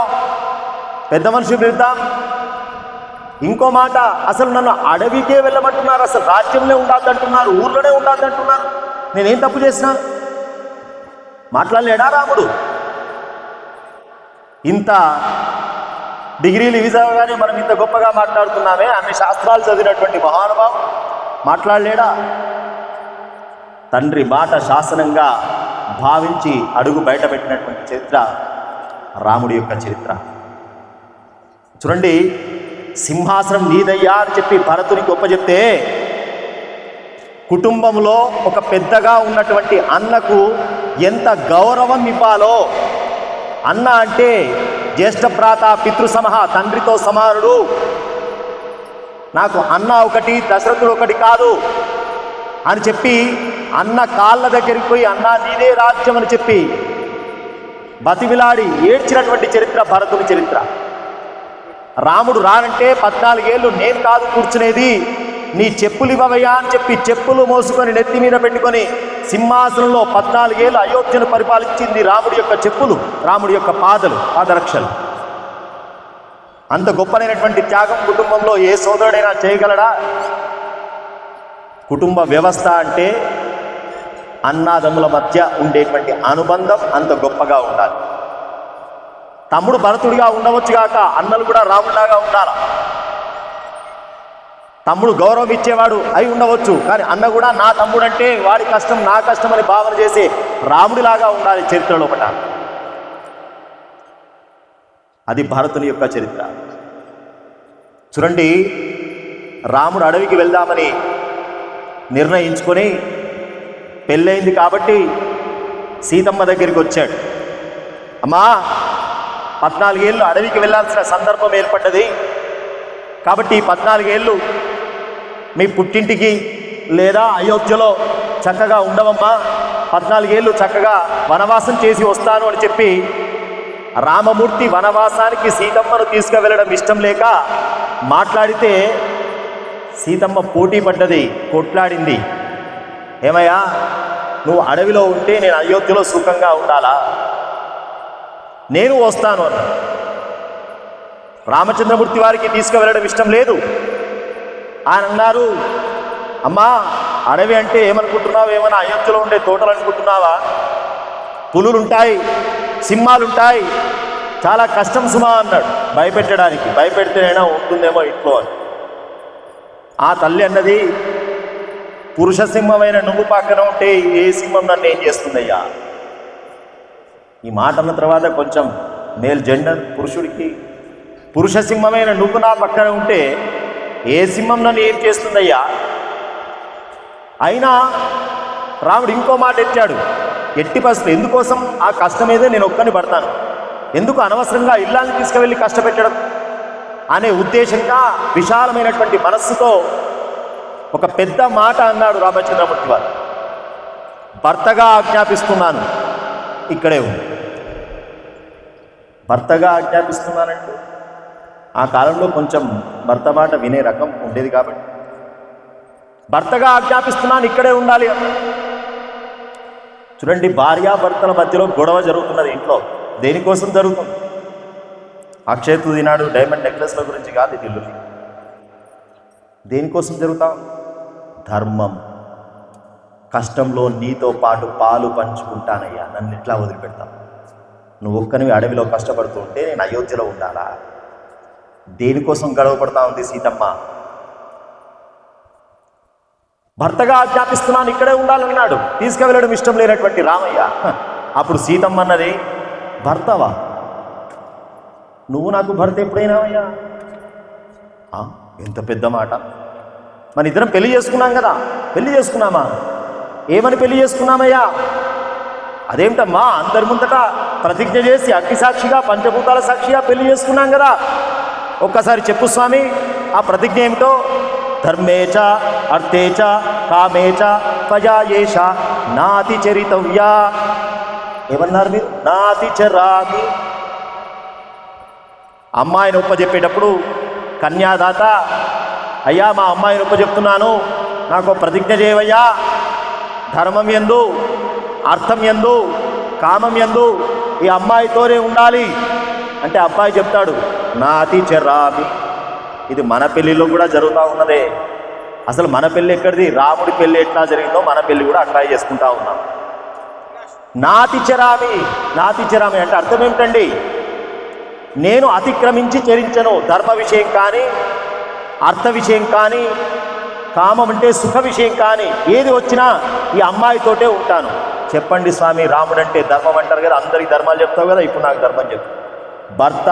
పెద్ద మనిషి పెడదాం. ఇంకో మాట, అసలు నన్ను అడవికే వెళ్ళమంటున్నారు, అసలు రాజ్యంలో ఉండాలంటున్నారు, ఊర్లోనే ఉండాలంటున్నారు. నేనేం తప్పు చేసినా? మాట్లాడలేడా రాముడు? ఇంత డిగ్రీలు ఇవ్వగానే మనం ఇంత గొప్పగా మాట్లాడుతున్నామే, అన్ని శాస్త్రాలు చదివినటువంటి మహానుభావం మాట్లాడలేడా? తండ్రి మాట శాసనంగా భావించి అడుగు బయటపెట్టినటువంటి చరిత్ర రాముడి యొక్క చరిత్ర. చూడండి, సింహాసనం నీదయ్యా అని చెప్పి భరతునికి ఒప్పచెప్తే కుటుంబంలో ఒక పెద్దగా ఉన్నటువంటి అన్నకు ఎంత గౌరవం ఇవ్వాలో, అన్న అంటే జ్యేష్ఠభ్రాత పితృసమహ, తండ్రితో సమానుడు. నాకు అన్న ఒకటి దశరథుడు ఒకటి కాదు అని చెప్పి అన్న కాళ్ళ దగ్గరికి పోయి అన్నా నీదే రాజ్యం అని చెప్పి బతిమిలాడి ఏడ్చినటువంటి చరిత్ర భరతుని చరిత్ర. రాముడు రానంటే 14 ఏళ్ళు నేను కాదు కూర్చునేది, నీ చెప్పులు ఇవ్వవయ్యా అని చెప్పి చెప్పులు మోసుకొని నెత్తి మీద పెట్టుకొని సింహాసనంలో 14 ఏళ్ళు అయోధ్యను పరిపాలించింది రాముడి యొక్క చెప్పులు, రాముడి యొక్క పాదరక్షలు. అంత గొప్పనైనటువంటి త్యాగం కుటుంబంలో ఏ సోదరుడైనా చేయగలడా? కుటుంబ వ్యవస్థ అంటే అన్నాదమ్ముల మధ్య ఉండేటువంటి అనుబంధం అంత గొప్పగా ఉండాలి. తమ్ముడు భరతుడిగా ఉండవచ్చుగాక, అన్నలు కూడా రాముడిలాగా ఉండాలి. తమ్ముడు గౌరవం ఇచ్చేవాడు అయి ఉండవచ్చు, కానీ అన్న కూడా నా తమ్ముడు అంటే వాడి కష్టం నా కష్టం అని భావన చేసే రాముడిలాగా ఉండాలి చరిత్రలో ఒకట. అది భరతుని యొక్క చరిత్ర. చూడండి, రాముడు అడవికి వెళ్దామని నిర్ణయించుకొని పెళ్ళయింది కాబట్టి సీతమ్మ దగ్గరికి వచ్చాడు. అమ్మా, 14 ఏళ్ళు అడవికి వెళ్ళాల్సిన సందర్భం ఏర్పడ్డది కాబట్టి 14 ఏళ్ళు మీ పుట్టింటికి లేదా అయోధ్యలో చక్కగా ఉండవమ్మా, 14 ఏళ్ళు చక్కగా వనవాసం చేసి వస్తాను అని చెప్పి రామమూర్తి వనవాసానికి సీతమ్మను తీసుకువెళ్ళడం ఇష్టం లేక మాట్లాడితే సీతమ్మ పోటీ పడ్డది, కొట్లాడింది. ఏమయ్యా, నువ్వు అడవిలో ఉంటే నేను అయోధ్యలో సుఖంగా ఉండాలా? నేను వస్తాను అన్న. రామచంద్రమూర్తి వారికి తీసుకువెళ్ళడం ఇష్టం లేదు. ఆయన అన్నారు, అమ్మా, అడవి అంటే ఏమనుకుంటున్నావు? ఏమైనా అయోధ్యలో ఉండే తోటలు అనుకుంటున్నావా? పులులుంటాయి, సింహాలుంటాయి, చాలా కష్టం సుమా అన్నాడు భయపెట్టడానికి. భయపెడితేనైనా ఉంటుందేమో ఇంట్లో అని. ఆ తల్లి అన్నది, పురుష సింహమైన నువ్వు పక్కన ఉంటే ఏ సింహం నన్ను ఏం చేస్తుందయ్యా? ఈ మాట అన్న తర్వాత కొంచెం మేల్ జెండర్ పురుషుడికి, పురుష సింహమైన నువ్వు నా పక్కన ఉంటే ఏ సింహం నన్ను ఏం చేస్తుందయ్యా? అయినా రాముడు ఇంకో మాట ఎత్తాడు, ఎట్టి పరిస్థితులు ఎందుకోసం ఆ కష్టం ఏదో నేను ఒక్కని పడతాను, ఎందుకు అనవసరంగా ఇల్లాన్ని తీసుకువెళ్ళి కష్టపెట్టడం అనే ఉద్దేశంగా విశాలమైనటువంటి మనస్సుతో ఒక పెద్ద మాట అన్నాడు రామచంద్రమూర్తి వారు. భర్తగా ఆజ్ఞాపిస్తున్నాను, ఇక్కడే ఉంది. భర్తగా ఆజ్ఞాపిస్తున్నానంటే ఆ కాలంలో కొంచెం భర్త మాట వినే రకం ఉండేది కాబట్టి భర్తగా ఆజ్ఞాపిస్తున్నాను, ఇక్కడే ఉండాలి అన్న. చూడండి, భార్యాభర్తల మధ్యలో గొడవ జరుగుతున్నది ఇంట్లో. దేనికోసం జరుగుతుంది? అక్షయ తృతీయ నాడు డైమండ్ నెక్లెస్ల గురించి కాదు ఇది. దేనికోసం జరుగుతాం? ధర్మం. కష్టంలో నీతో పాటు పాలు పంచుకుంటానయ్యా, నన్ను ఎట్లా వదిలిపెడతావు? నువ్వు ఒక్కనివి అడవిలో కష్టపడుతూ ఉంటే నేను అయోధ్యలో ఉండాలా? దేనికోసం గొడవ పడతా ఉంది సీతమ్మ? భర్తగా ఆజ్ఞాపిస్తున్నాను, ఇక్కడే ఉండాలన్నాడు. తీసుకువెళ్ళడం ఇష్టం లేనటువంటి రామయ్య. అప్పుడు సీతమ్మ అన్నది, భర్తవా? నువ్వు నాకు భర్త ఎప్పుడైనావయ్యా? ఎంత పెద్ద మాట. మన ఇద్దరం పెళ్లి చేసుకున్నాం కదా, పెళ్లి చేసుకున్నామా? ఏమని పెళ్లి చేసుకున్నామయ్యా? అదేమిటమ్మా, అందరి ముందట ప్రతిజ్ఞ చేసి అగ్ని సాక్షిగా పంచభూతాల సాక్షిగా పెళ్లి చేసుకున్నాం కదా, ఒక్కసారి చెప్పు స్వామి ఆ ప్రతిజ్ఞ ఏమిటో. ధర్మేచ అర్థేచ కామేచ త్వయాయేష నాతి చరితవ్యా. ఏమన్నారు మీరు? నాతి చరామి. అమ్మాయిని ఒప్పచెప్పేటప్పుడు కన్యాదాత, అయ్యా మా అమ్మాయిని ఒప్పచెప్తున్నాను, నాకు ప్రతిజ్ఞ చేయవయ్యా, ధర్మం యందు అర్థం యందు కామం యందు ఈ అమ్మాయితోనే ఉండాలి అంటే అబ్బాయి చెప్తాడు, నాతి చరామి. ఇది మన పెళ్ళిలో కూడా జరుగుతూ ఉన్నదే. అసలు మన పెళ్ళి ఎక్కడిది? రాముడి పెళ్ళి ఎట్లా జరిగిందో మన పెళ్ళి కూడా అట్లా చేసుకుంటా ఉన్నాం. నాతి చరామి. నాతి చరామి అంటే అర్థం ఏమిటండి? నేను అతిక్రమించి చరించను. ధర్మ విషయం కానీ, అర్థ విషయం కానీ, కామం అంటే సుఖ విషయం కానీ ఏది వచ్చినా ఈ అమ్మాయితోటే ఉంటాను. చెప్పండి స్వామి, రాముడు అంటే ధర్మం అంటారు కదా, అందరికి ధర్మాలు చెప్తావు కదా, ఇప్పుడు నాకు ధర్మం చెప్పు. భర్త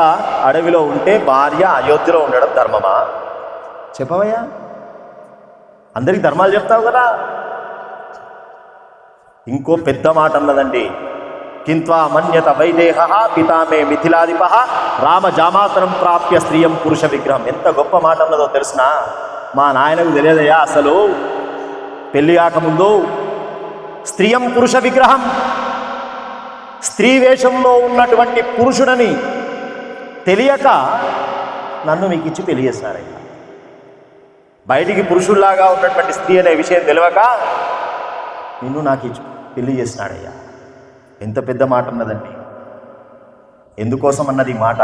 అడవిలో ఉంటే భార్య అయోధ్యలో ఉండడం ధర్మమా? చెప్పవయ్యా, అందరికి ధర్మాలు చెప్తావు కదా. ఇంకో పెద్ద మాట అన్నదండి, కింత్వా మన్యత వైదేహ పితామే మిథిలాధిప రామ జామాతరం ప్రాప్య స్త్రీయం పురుష విగ్రహం. ఎంత గొప్ప మాట అన్నదో తెలుసునా? మా నాయనకు తెలియదయ్యా, అసలు పెళ్ళి కాకముందు స్త్రీయం పురుష విగ్రహం, స్త్రీ వేషంలో ఉన్నటువంటి పురుషుడని తెలియక నన్ను మీకు ఇచ్చి పెళ్లి చేసినారయ్యా. బయటికి పురుషుల్లాగా ఉన్నటువంటి స్త్రీ అనే విషయం తెలియక నిన్ను నాకు ఇచ్చి పెళ్లి చేసినాడయ్యా. ఎంత పెద్ద మాట అన్నదండి. ఎందుకోసం అన్నది మాట?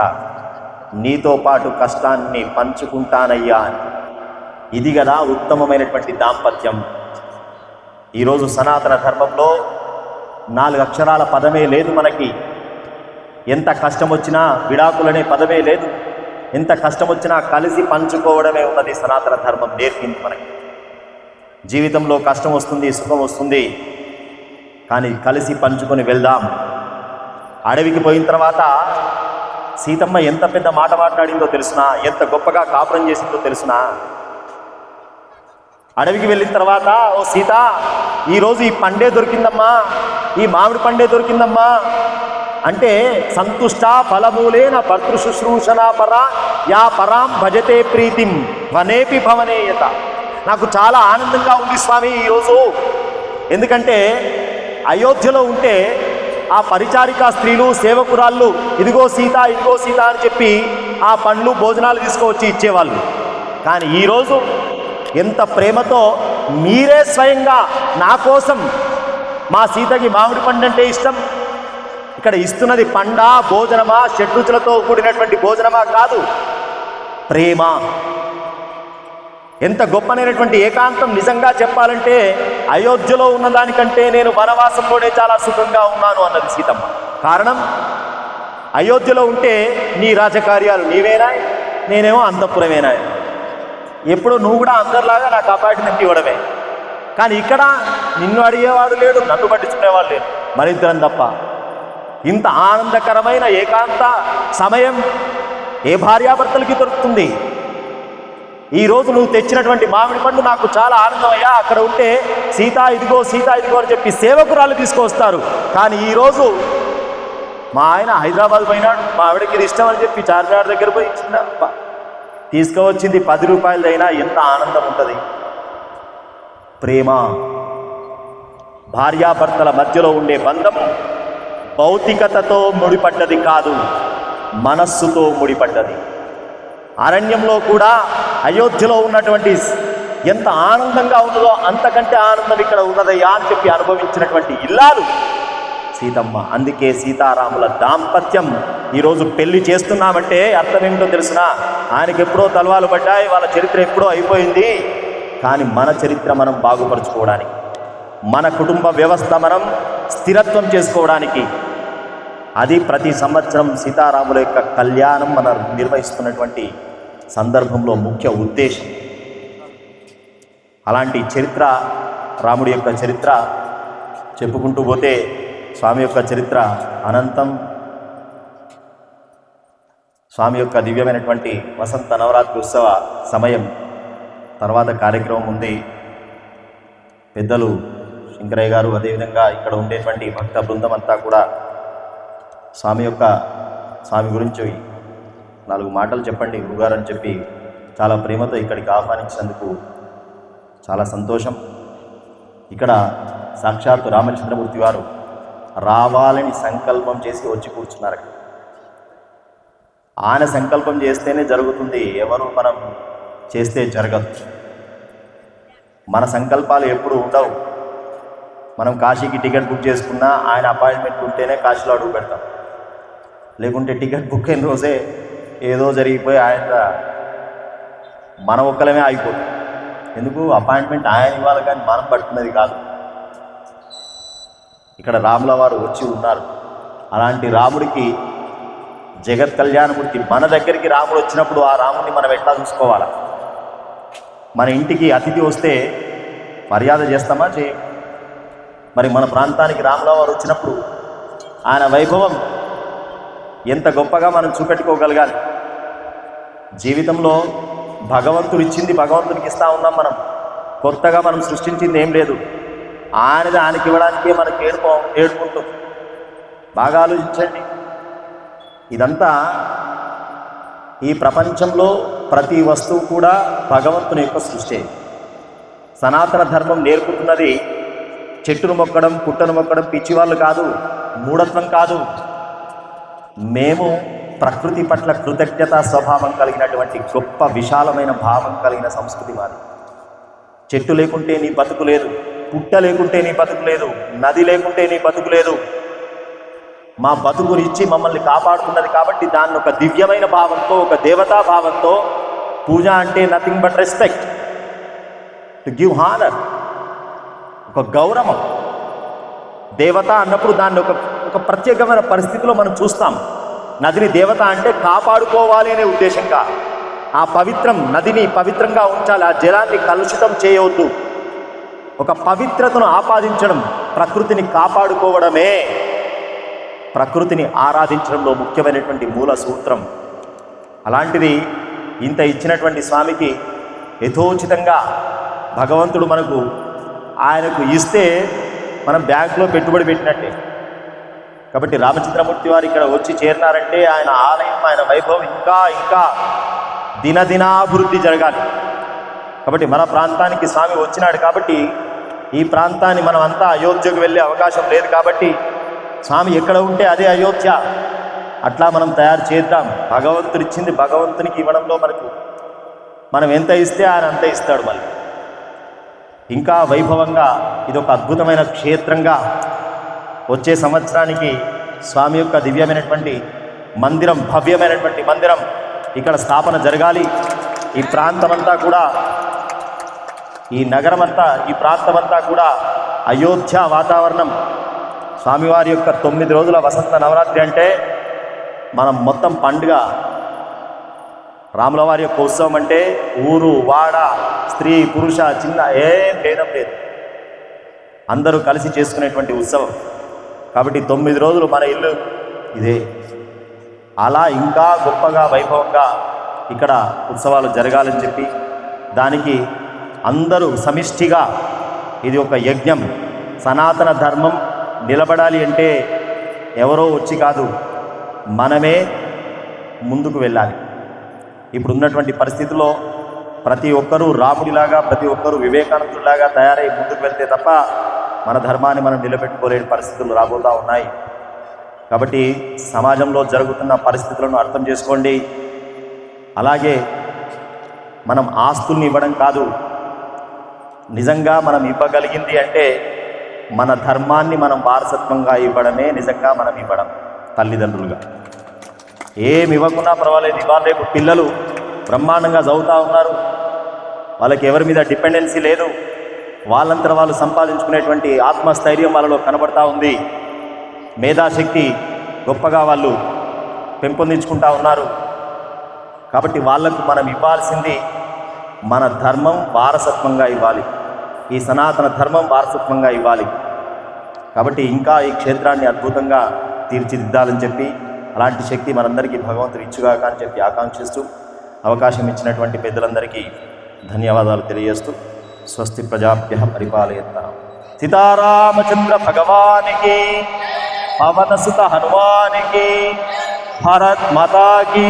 నీతో పాటు కష్టాన్ని పంచుకుంటానయ్యా అని. ఇది కదా ఉత్తమమైనటువంటి దాంపత్యం. ఈరోజు సనాతన ధర్మంలో 4 అక్షరాల పదమే లేదు మనకి. ఎంత కష్టం వచ్చినా విడాకులనే పదమే లేదు. ఎంత కష్టం వచ్చినా కలిసి పంచుకోవడమే ఉన్నది సనాతన ధర్మం నేర్పింది మనకి. జీవితంలో కష్టం వస్తుంది, సుఖం వస్తుంది, కానీ కలిసి పంచుకొని వెళ్దాం. అడవికి పోయిన తర్వాత సీతమ్మ ఎంత పెద్ద మాట మాట్లాడిందో తెలుసునా? ఎంత గొప్పగా కాపురం చేసిందో తెలుసునా? అడవికి వెళ్ళిన తర్వాత, ఓ సీత, ఈరోజు ఈ పండే దొరికిందమ్మా, ఈ మామిడి పండే దొరికిందమ్మా అంటే, సంతుష్ట ఫలమూలేన భర్తృ శుశ్రూషణా పరా యా పరాం భజతే ప్రీతిం వనేపి భవనేయత. నాకు చాలా ఆనందంగా ఉంది స్వామి ఈరోజు. ఎందుకంటే అయోధ్యలో ఉంటే ఆ పరిచారికా స్త్రీలు, సేవకురాళ్ళు ఇదిగో సీత, ఇదిగో సీత అని చెప్పి ఆ పండ్లు భోజనాలు తీసుకువచ్చి ఇచ్చేవాళ్ళు. కానీ ఈరోజు ఎంత ప్రేమతో మీరే స్వయంగా నా కోసం, మా సీతకి మామిడి పండు అంటే ఇష్టం, ఇక్కడ ఇస్తున్నది పండా, భోజనమా, షడ్రుచులతో కూడినటువంటి భోజనమా కాదు, ప్రేమ. ఎంత గొప్పనైనటువంటి ఏకాంతం. నిజంగా చెప్పాలంటే అయోధ్యలో ఉన్నదానికంటే నేను వనవాసంలోనే చాలా సుఖంగా ఉన్నాను అన్నది సీతమ్మ. కారణం, అయోధ్యలో ఉంటే నీ రాజకార్యాలు నీవేనా, నేనేమో అంతఃపురమేనా. ఎప్పుడు నువ్వు కూడా అందరిలాగా నాకు అపార్ట్మెంట్ ఇవ్వడమే. కానీ ఇక్కడ నిన్ను అడిగేవాడు లేడు, నన్ను పట్టించుకునేవాడు లేడు, మరిద్దరం తప్ప. ఇంత ఆనందకరమైన ఏకాంత సమయం ఏ భార్యాభర్తలకి దొరుకుతుంది? ఈరోజు నువ్వు తెచ్చినటువంటి మామిడి పండు నాకు చాలా ఆనందమయ్యా. అక్కడ ఉంటే సీత ఇదిగో, సీత ఇదిగో అని చెప్పి సేవకురాలు తీసుకొస్తారు. కానీ ఈరోజు మా ఆయన హైదరాబాద్ పోయినాడు, మా ఆవిడకి ఇది ఇష్టం అని చెప్పి చార్మినార్ దగ్గర పోయి ఇచ్చిన తీసుకువచ్చింది 10 రూపాయలదైనా ఎంత ఆనందం ఉంటుంది. ప్రేమ. భార్యాభర్తల మధ్యలో ఉండే బంధం భౌతికతతో ముడిపడ్డది కాదు, మనస్సుతో ముడిపడ్డది. అరణ్యంలో కూడా అయోధ్యలో ఉన్నటువంటి ఎంత ఆనందంగా ఉన్నదో అంతకంటే ఆనందం ఇక్కడ ఉన్నదయ్యా అని చెప్పి అనుభవించినటువంటి ఇల్లాలు సీతమ్మ. అందుకే సీతారాముల దాంపత్యం ఈరోజు పెళ్లి చేస్తున్నామంటే అర్థం ఏమిటో తెలుసిన? ఆయనకి ఎప్పుడో తలవాలు పడ్డాయి, వాళ్ళ చరిత్ర ఎప్పుడో అయిపోయింది. కానీ మన చరిత్ర మనం బాగుపరుచుకోవడానికి, మన కుటుంబ వ్యవస్థ మనం స్థిరత్వం చేసుకోవడానికి, అది ప్రతి సంవత్సరం సీతారాముల యొక్క కళ్యాణం మనం నిర్వహిస్తున్నటువంటి సందర్భంలో ముఖ్య ఉద్దేశం. అలాంటి చరిత్ర, రాముడి యొక్క చరిత్ర చెప్పుకుంటూ పోతే స్వామి యొక్క చరిత్ర అనంతం. స్వామి యొక్క దివ్యమైనటువంటి వసంత నవరాత్రి ఉత్సవ సమయం తర్వాత కార్యక్రమం ఉంది. పెద్దలు శంకరయ్య గారు, అదేవిధంగా ఇక్కడ ఉండేటువంటి భక్త బృందం అంతా కూడా స్వామి గురించి 4 మాటలు చెప్పండి గురుగారు అని చెప్పి చాలా ప్రేమతో ఇక్కడికి ఆహ్వానించినందుకు చాలా సంతోషం. ఇక్కడ సాక్షాత్తు రామచంద్రమూర్తి వారు రావాలని సంకల్పం చేసి వచ్చి కూర్చున్నారు. ఆయన సంకల్పం చేస్తేనే జరుగుతుంది, ఎవరు మనం చేస్తే జరగదు. మన సంకల్పాలు ఎప్పుడు ఉండవు. మనం కాశీకి టికెట్ బుక్ చేసుకున్నా ఆయన అపాయింట్మెంట్ ఉంటేనే కాశీలో అడుగు పెడతాం. లేకుంటే టికెట్ బుక్ అయిన రోజే ఏదో జరిగిపోయి ఆయన మన ఒక్కలమే ఆగిపోతుంది. ఎందుకు? అపాయింట్మెంట్ ఆయన ఇవ్వాలి, కానీ మనం పట్టుకున్నది కాదు. ఇక్కడ రాముల వారు వచ్చి ఉన్నారు. అలాంటి రాముడికి జగత్ కళ్యాణమూర్తి. మన దగ్గరికి రాముడు వచ్చినప్పుడు ఆ రాముడిని మనం ఎట్లా చూసుకోవాలా? మన ఇంటికి అతిథి వస్తే మర్యాద చేస్తామా? చేయం. మరి మన ప్రాంతానికి రాముల వారు వచ్చినప్పుడు ఆయన వైభవం ఎంత గొప్పగా మనం చూపెట్టుకోగలగాలి. జీవితంలో భగవంతుడు ఇచ్చింది భగవంతునికి ఇస్తూ ఉన్నాం. మనం కొత్తగా మనం సృష్టించింది ఏం లేదు. ఆయనది ఆయనకి ఇవ్వడానికే మనకి ఏడుకుంటాం. బాగా ఆలోచించండి. ఇదంతా ఈ ప్రపంచంలో ప్రతి వస్తువు కూడా భగవంతుని యొక్క సృష్టి. సనాతన ధర్మం నేర్పుతున్నది చెట్టును మొక్కడం, పుట్టను మొక్కడం పిచ్చివాళ్ళు కాదు, మూఢత్వం కాదు. మేము ప్రకృతి పట్ల కృతజ్ఞతా స్వభావం కలిగినటువంటి గొప్ప విశాలమైన భావం కలిగిన సంస్కృతి మాది. చెట్టు లేకుంటే నీ బతుకు లేదు, పుట్ట లేకుంటే నీ బతుకు లేదు, నది లేకుంటే నీ బతుకు లేదు. మా బతుకునిచ్చి మమ్మల్ని కాపాడుతున్నది కాబట్టి దాన్ని ఒక దివ్యమైన భావంతో, ఒక దేవతా భావంతో, పూజ అంటే nothing but respect, to give honour, ఒక గౌరవం. దేవత అన్నప్పుడు దాన్ని ఒక ప్రత్యేకమైన పరిస్థితిలో మనం చూస్తాం. నదిని దేవత అంటే కాపాడుకోవాలి అనే ఉద్దేశంగా, ఆ పవిత్రం నదిని పవిత్రంగా ఉంచాలి, ఆ జలాన్ని కలుషితం చేయవద్దు, ఒక పవిత్రతను ఆపాదించడం, ప్రకృతిని కాపాడుకోవడమే ప్రకృతిని ఆరాధించడంలో ముఖ్యమైనటువంటి మూల సూత్రం. అలాంటిది ఇంత ఇచ్చినటువంటి స్వామికి యథోచితంగా భగవంతుడు ఆయనకు ఇస్తే మనం బ్యాంకులో పెట్టుబడి పెట్టినట్టే. కాబట్టి రామచంద్రమూర్తి వారు ఇక్కడ వచ్చి చేరినారంటే ఆయన ఆలయం, ఆయన వైభవం ఇంకా ఇంకా దినదినాభివృద్ధి జరగాలి. కాబట్టి మన ప్రాంతానికి స్వామి వచ్చినాడు కాబట్టి ఈ ప్రాంతాన్ని మనం అంతా అయోధ్యకు వెళ్ళే అవకాశం లేదు కాబట్టి స్వామి ఎక్కడ ఉంటే అదే అయోధ్య. అట్లా మనం తయారు చేద్దాం. భగవంతుడు ఇచ్చింది భగవంతునికి ఇవ్వడంలో మనం ఎంత ఇస్తే ఆయన అంత ఇస్తాడు. మళ్ళీ ఇంకా వైభవంగా ఇది ఒక అద్భుతమైన క్షేత్రంగా వచ్చే సంవత్సరానికి స్వామి యొక్క దివ్యమైనటువంటి మందిరం, భవ్యమైనటువంటి మందిరం ఇక్కడ స్థాపన జరగాలి. ఈ ప్రాంతమంతా కూడా, ఈ నగరమంతా, ఈ ప్రాంతమంతా కూడా అయోధ్య వాతావరణం. స్వామివారి యొక్క 9 రోజుల వసంత నవరాత్రి అంటే మనం మొత్తం పండుగ. రాముల వారి యొక్క ఉత్సవం అంటే ఊరు వాడ, స్త్రీ పురుష చిన్న ఏం భేదం లేదు, అందరూ కలిసి చేసుకునేటువంటి ఉత్సవం. కాబట్టి 9 రోజులు మన ఇల్లు ఇదే. అలా ఇంకా గొప్పగా వైభవంగా ఇక్కడ ఉత్సవాలు జరగాలని చెప్పి, దానికి అందరూ సమిష్టిగా, ఇది ఒక యజ్ఞం. సనాతన ధర్మం నిలబడాలి అంటే ఎవరో వచ్చి కాదు, మనమే ముందుకు వెళ్ళాలి. ఇప్పుడు ఉన్నటువంటి పరిస్థితుల్లో ప్రతి ఒక్కరూ రాముడిలాగా, ప్రతి ఒక్కరూ వివేకానందుడిలాగా తయారై ముందుకు వెళ్తే తప్ప మన ధర్మాన్ని మనం నిలబెట్టుకోలేని పరిస్థితులు రాబోతూ ఉన్నాయి. కాబట్టి సమాజంలో జరుగుతున్న పరిస్థితులను అర్థం చేసుకోండి. అలాగే మనం ఆస్తుల్ని ఇవ్వడం కాదు, నిజంగా మనం ఇవ్వగలిగింది అంటే మన ధర్మాన్ని మనం వారసత్వంగా ఇవ్వడమే నిజంగా మనం ఇవ్వడం. తల్లిదండ్రులుగా ఏమి ఇవ్వకున్నా పర్వాలేదు, ఇవాళ రేపు పిల్లలు బ్రహ్మాండంగా చదువుతూ ఉన్నారు, వాళ్ళకి ఎవరి మీద డిపెండెన్సీ లేదు, వాళ్ళంతా వాళ్ళు సంపాదించుకునేటువంటి ఆత్మస్థైర్యం వాళ్ళలో కనబడతా ఉంది, మేధాశక్తి గొప్పగా వాళ్ళు పెంపొందించుకుంటా ఉన్నారు. కాబట్టి వాళ్లకు మనం ఇవ్వాల్సింది మన ధర్మం వారసత్వంగా ఇవ్వాలి, ఈ సనాతన ధర్మం వారసత్వంగా ఇవ్వాలి. కాబట్టి ఇంకా ఈ క్షేత్రాన్ని అద్భుతంగా తీర్చిదిద్దాలని చెప్పి, అలాంటి శక్తి మనందరికీ భగవంతుడు ఇచ్చుగాక అని చెప్పి ఆకాంక్షిస్తూ, అవకాశం ఇచ్చినటువంటి పెద్దలందరికీ ధన్యవాదాలు తెలియజేస్తూ, స్వస్తి ప్రజాభ్యః పరిపాలయంతాం. సీతారామచంద్ర భగవానికి, పవనసుత హనుమానికి, భారత్ మాతాకి.